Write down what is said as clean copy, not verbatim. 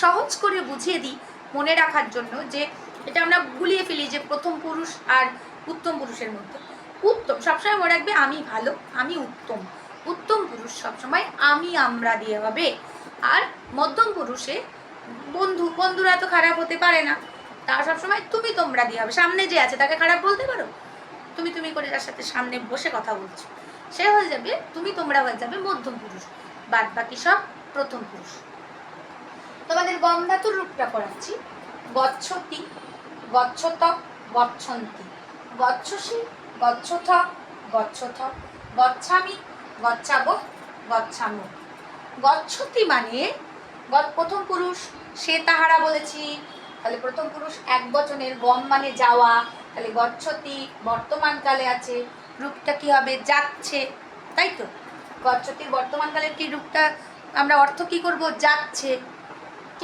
সহজ করে বুঝিয়ে দিই মনে রাখার জন্য, যে এটা আমরা গুলিয়ে ফেলি যে প্রথম পুরুষ আর উত্তম পুরুষের মধ্যে। উত্তম সবসময় মনে রাখবে আমি ভালো, আমি উত্তম। উত্তম পুরুষ সবসময় আমি আমরা দিয়ে হবে। আর মধ্যম পুরুষে বন্ধুরা তো খারাপ হতে পারে না, তার সবসময় তুমি তোমরা দিয়ে হবে। সামনে যে আছে তাকে খারাপ বলতে পারো? তুমি করে যার সাথে সামনে বসে কথা বলছো সে হয়ে যাবে তুমি তোমরা, হয়ে যাবে মধ্যম পুরুষ, বাদ বাকি সব প্রথম পুরুষ। তোমাদের গম ধাতুর রূপটা পড়াচ্ছি। গচ্ছতি, গচ্ছত, গচ্ছন্তি, গচ্ছসি, গচ্ছথ, গচ্ছথ, গচ্ছামি, গচ্ছাব, গচ্ছাম। গচ্ছতি মানে প্রথম পুরুষ, সে তাহারা বলেছি, তাহলে প্রথম পুরুষ এক বচনের, গম মানে যাওয়া, তাহলে গচ্ছতি বর্তমানকালে আছে, রূপটা কি হবে? যাচ্ছে, তাই তো। গচ্ছতির বর্তমানকালের কি রূপটা আমরা অর্থ কি করব? যাচ্ছে।